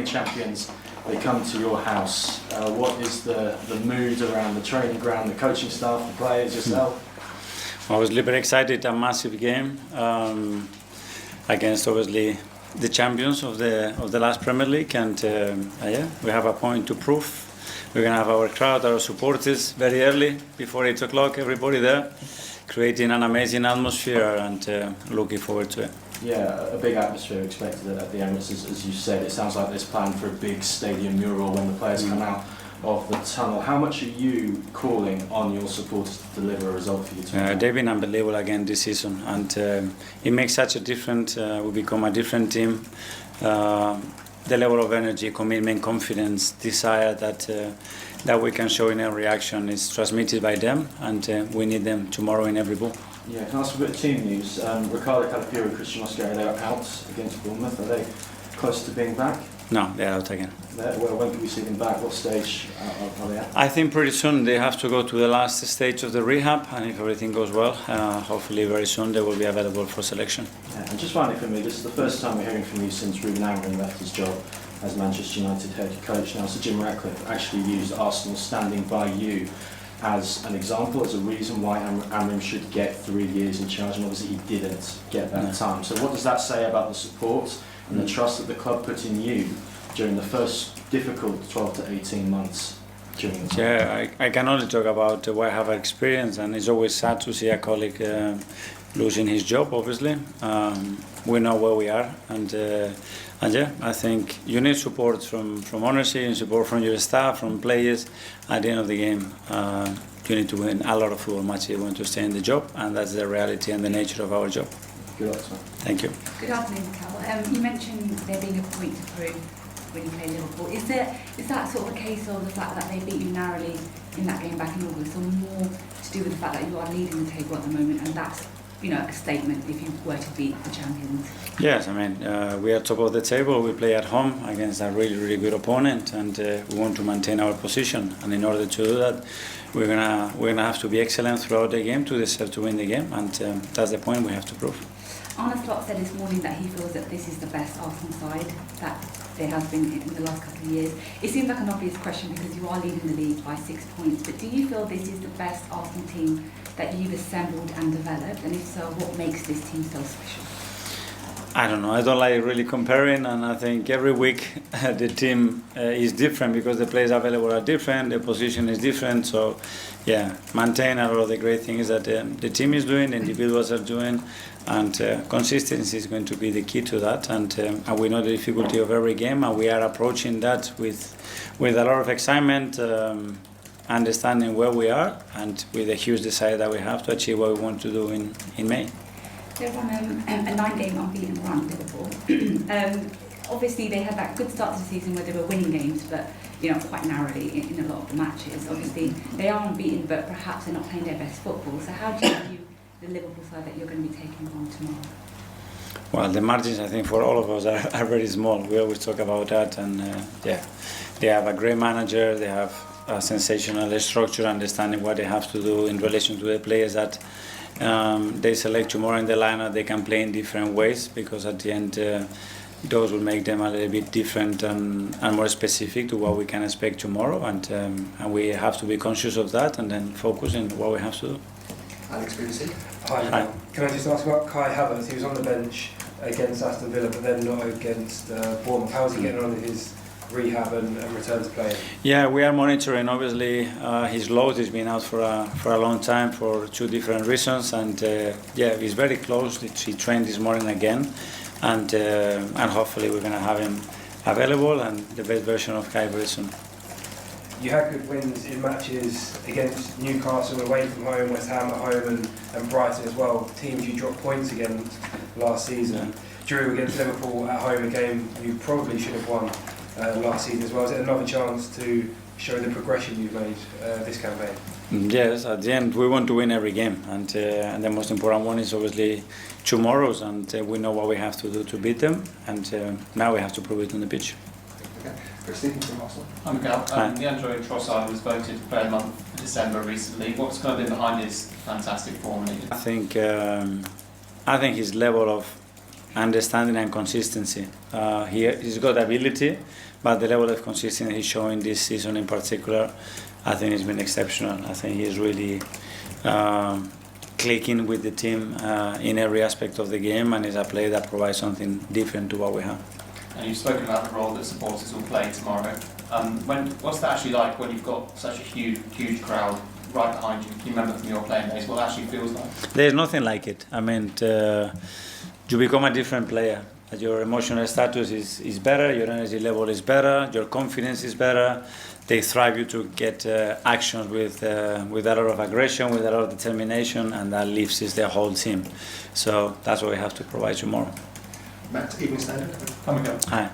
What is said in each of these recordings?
Champions, they come to your house. What is the mood around the training ground, the coaching staff, the players, yourself? I was a little bit excited. A massive game against obviously the champions of the last Premier League, and we have a point to prove. We're gonna have our crowd, our supporters, very early before 8 o'clock. Everybody there, creating an amazing atmosphere, and looking forward to it. Yeah, a big atmosphere expected at the Emirates, as you said. It sounds like there's planned for a big stadium mural when the players come out of the tunnel. How much are you calling on your supporters to deliver a result for you tonight? They've been unbelievable again this season, and it makes such a difference. We become a different team. The level of energy, commitment, confidence, desire that we can show in every action is transmitted by them, and we need them tomorrow in every ball. Yeah, can I ask a bit of team news? Ricardo Calapiro and Christian Mosquera, they're out against Bournemouth. Are they close to being back? No, they're out again. Well, when can we see them back? What stage are they at? I think pretty soon they have to go to the last stage of the rehab, and if everything goes well, hopefully very soon they will be available for selection. Yeah, and just finally for me, this is the first time we're hearing from you since Ruben Amorim left his job as Manchester United head coach. Now, Sir Jim Ratcliffe actually used Arsenal standing by you as an example, as a reason why Amorim should get 3 years in charge, and obviously he didn't get that time. So what does that say about the support and the trust that the club put in you during the first difficult 12 to 18 months during the time? Yeah, I can only talk about what I have experienced, and it's always sad to see a colleague losing his job, obviously. We know where we are, and yeah, I think you need support from ownership, and support from your staff, from players. At the end of the game, you need to win a lot of football matches if you want to stay in the job, and that's the reality and the nature of our job. Good luck, sir. Thank you. Good afternoon, Mikel. You mentioned there being a point to prove when you play Liverpool. Is that sort of a case of the fact that they beat you narrowly in that game back in August, or more to do with the fact that you are leading the table at the moment, and that's a statement if you were to beat the champions? Yes, I mean, we are top of the table. We play at home against a really, really good opponent, and we want to maintain our position. And in order to do that, we're gonna have to be excellent throughout the game to deserve to win the game, and that's the point we have to prove. Arne Slot said this morning that he feels that this is the best Arsenal side that there has been in the last couple of years. It seems like an obvious question because you are leading the league by 6 points, but do you feel this is the best Arsenal team that you've assembled and developed, and if so, what makes this team so special? I don't know. I don't like really comparing, and I think every week the team is different because the players available are different, the position is different. So, yeah, maintain a lot of the great things that the team is doing, the individuals are doing, and consistency is going to be the key to that. And we know the difficulty of every game, and we are approaching that with a lot of excitement, understanding where we are, and with a huge desire that we have to achieve what we want to do in May. They're on a 9-game unbeaten run, Liverpool. Obviously, they had that good start to the season where they were winning games, but quite narrowly in a lot of the matches. Obviously, they are unbeaten, but perhaps they're not playing their best football. So how do you view the Liverpool side that you're going to be taking on tomorrow? Well, the margins, I think, for all of us are very small. We always talk about that, and they have a great manager. They have a sensational structure, understanding what they have to do in relation to the players that they select tomorrow in the lineup. They can play in different ways because at the end those will make them a little bit different and more specific to what we can expect tomorrow, and we have to be conscious of that and then focus on what we have to do. Alex Brucey. Hi. Can I just ask about Kai Havertz? He was on the bench against Aston Villa, but then not against Bournemouth. How is he getting on with his rehab and return to play? Yeah, we are monitoring. Obviously, his load has been out for a long time for 2 different reasons, and he's very close. He trained this morning again, and hopefully we're going to have him available and the best version of Kai very soon. You had good wins in matches against Newcastle away from home, West Ham at home, and Brighton as well. Teams you dropped points against last season. Drew against Liverpool at home, a game you probably should have won last season as well. Is it another chance to show the progression you've made this campaign? Yes, at the end we want to win every game, and the most important one is obviously tomorrow's, and we know what we have to do to beat them, and now we have to prove it on the pitch. Okay. Stephen from Arsenal. Hi Mikel. Leandro Trossard was voted Player of the Month for December recently. What's kind of been behind his fantastic form? I think his level of understanding and consistency. He's got ability, but the level of consistency he's showing this season in particular, I think it's been exceptional. I think he's really clicking with the team in every aspect of the game, and is a player that provides something different to what we have. And you've spoken about the role that supporters will play tomorrow. What's that actually like when you've got such a huge crowd right behind you? Can you remember from your playing days what it actually feels like? There's nothing like it. I mean, you become a different player. Your emotional status is better, your energy level is better, your confidence is better. They thrive you to get actions with a lot of aggression, with a lot of determination, and that lifts the whole team. So that's what we have to provide tomorrow. Matt, Evening Standard. Hi, Mikel. Hi.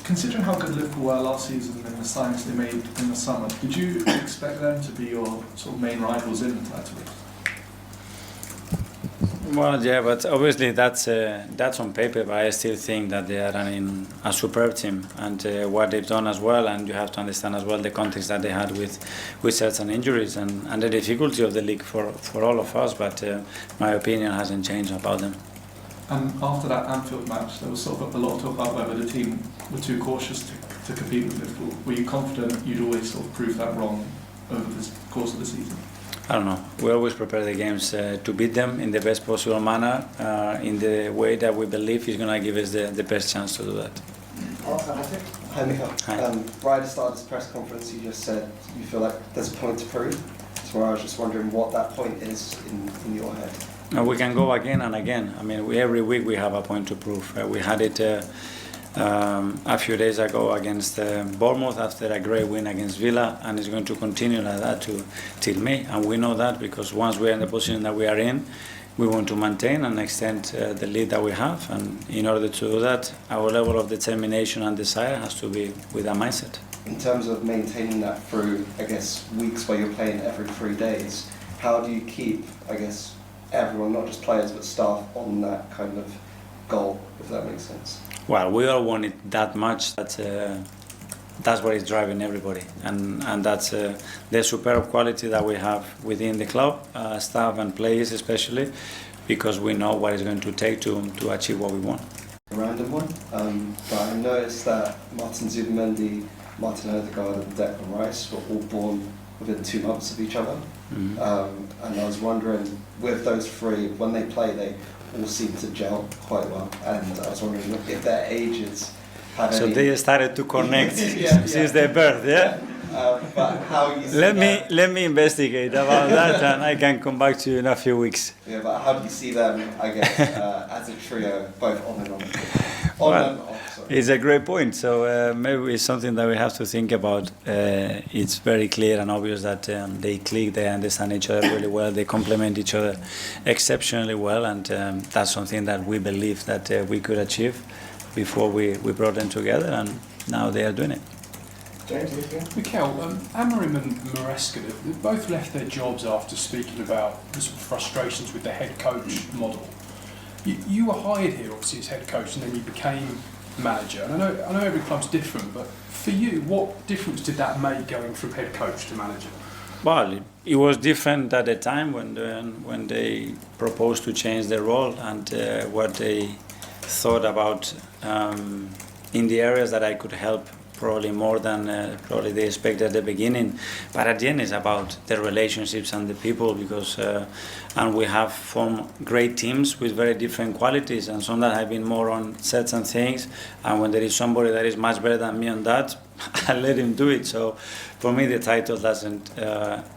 Considering how good Liverpool were last season and the signings they made in the summer, did you expect them to be your sort of main rivals in the title race? Well, yeah, but obviously that's on paper. But I still think that they are running a superb team, and what they've done as well. And you have to understand as well the context that they had with certain injuries and the difficulty of the league for all of us. But my opinion hasn't changed about them. And after that Anfield match, there was sort of a lot of talk about whether the team were too cautious to compete with Liverpool. Were you confident you'd always sort of prove that wrong over the course of the season? I don't know. We always prepare the games to beat them in the best possible manner, in the way that we believe is going to give us the best chance to do that. Hi, Mikel. Hi. Right at the start of this press conference, you just said you feel like there's a point to prove. So I was just wondering what that point is in your head. We can go again and again. I mean, every week we have a point to prove. We had it a few days ago against Bournemouth after a great win against Villa, and it's going to continue like that till May. And we know that because once we are in the position that we are in, we want to maintain and extend the lead that we have. And in order to do that, our level of determination and desire has to be with that mindset. In terms of maintaining that through, I guess, weeks where you're playing every 3 days, how do you keep, I guess, everyone, not just players but staff, on that kind of goal, if that makes sense? Well, we all want it that much. That's what is driving everybody, and that's the superb quality that we have within the club, staff and players especially, because we know what it's going to take to achieve what we want. A random one, but I noticed that Martin Zubimendi, Martin Odegaard and Declan Rice were all born within 2 months of each other. Mm-hmm. And I was wondering, with those three, when they play, they all seem to gel quite well. And I was wondering if their ages have So any... they started to connect Yeah, since their birth, yeah? But how you see Let me investigate about that, and I can come back to you in a few weeks. Yeah, but how do you see them, I guess, as a trio, both on and off? Well, and off, sorry. It's a great point. So maybe it's something that we have to think about. It's very clear and obvious that they click, they understand each other really well, they complement each other exceptionally well, and that's something that we believe that we could achieve before we brought them together, and now they are doing it. James, anything? Mikel, Amorim and Maresca, they both left their jobs after speaking about the sort of frustrations with the head coach model. You were hired here, obviously, as head coach, and then you became manager. And I know every club's different, but for you, what difference did that make going from head coach to manager? Well, it was different at the time when they proposed to change their role and what they thought about in the areas that I could help. Probably more than probably they expected at the beginning, but at the end it's about the relationships and the people, because and we have formed great teams with very different qualities, and some that have been more on certain things, and when there is somebody that is much better than me on that, I let him do it. So for me the title doesn't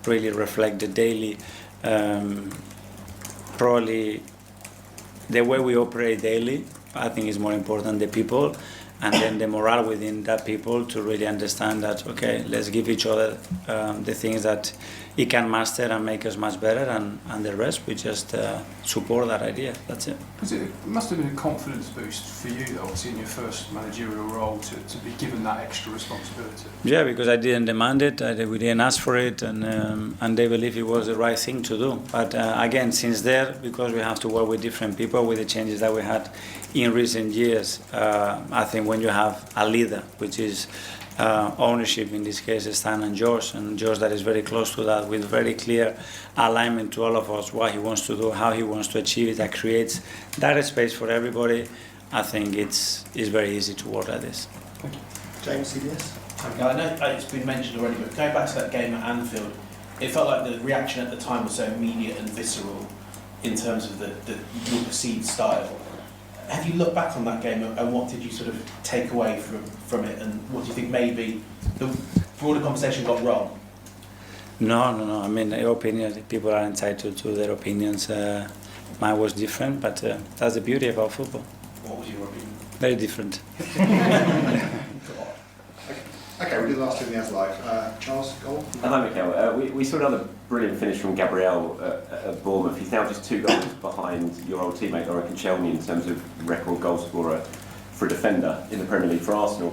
really reflect the daily probably the way we operate daily. I think is more important the people, and then the morale within that people to really understand that, okay, let's give each other the things that it can master and make us much better, and the rest we just support that idea. That's it. Because it must have been a confidence boost for you, though, obviously in your first managerial role, to be given that extra responsibility. Yeah, because I didn't demand it, we didn't ask for it, and they believe it was the right thing to do. But again, since there, because we have to work with different people, with the changes that we had in recent years, I think when you have a leader, which is ownership, in this case Stan and George that is very close to that, with very clear alignment to all of us, what he wants to do, how he wants to achieve it, that creates that space for everybody. I think it's very easy to work like this. Thank you. James, CBS. Okay, I know it's been mentioned already, but going back to that game at Anfield, it felt like the reaction at the time was so immediate and visceral in terms of your perceived style. Have you looked back on that game and what did you sort of take away from it, and what do you think maybe the broader conversation got wrong? No. I mean, your opinion, people are entitled to their opinions. Mine was different, but that's the beauty about football. What was your opinion? Very different. Okay, we'll do the last two in the As Live. Charles, goal? Hi Mikel, we saw another brilliant finish from Gabriel at Bournemouth. He's now just 2 goals behind your old teammate Laura Koscielny in terms of record goal scorer for a defender in the Premier League for Arsenal.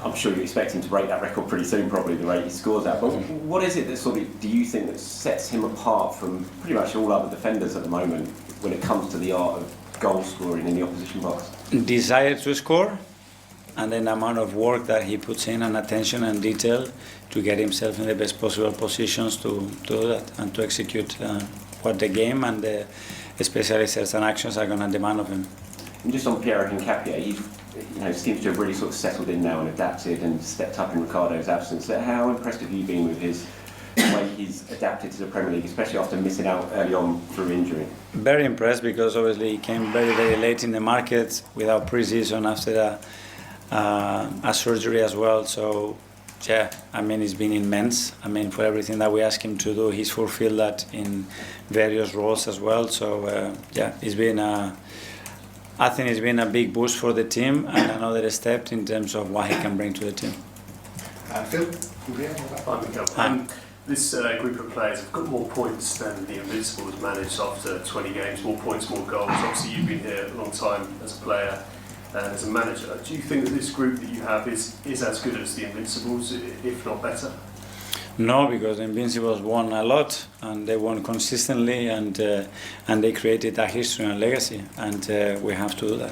I'm sure you expect him to break that record pretty soon, probably the rate he scores at. But what is it that sort of, do you think, that sets him apart from pretty much all other defenders at the moment when it comes to the art of goal scoring in the opposition box? Desire to score, and then the amount of work that he puts in and attention and detail to get himself in the best possible positions to do that and to execute what the game and especially certain actions are going to demand of him. And just on Pierre Hincapié, he seems to have really sort of settled in now and adapted and stepped up in Ricardo's absence. How impressed have you been with his way he's adapted to the Premier League, especially after missing out early on through injury? Very impressed, because obviously he came very, very late in the market without pre-season after a surgery as well. So yeah, I mean, it's been immense. I mean, for everything that we ask him to do, he's fulfilled that in various roles as well. So yeah, it's been I think it's been a big boost for the team and another step in terms of what he can bring to the team. Phil? Hi, Mikel. This group of players have got more points than the Invincibles managed after 20 games, more points, more goals. Obviously, you've been here a long time as a player and as a manager. Do you think that this group that you have is as good as the Invincibles, if not better? No, because the Invincibles won a lot and they won consistently, and they created a history and legacy, and we have to do that.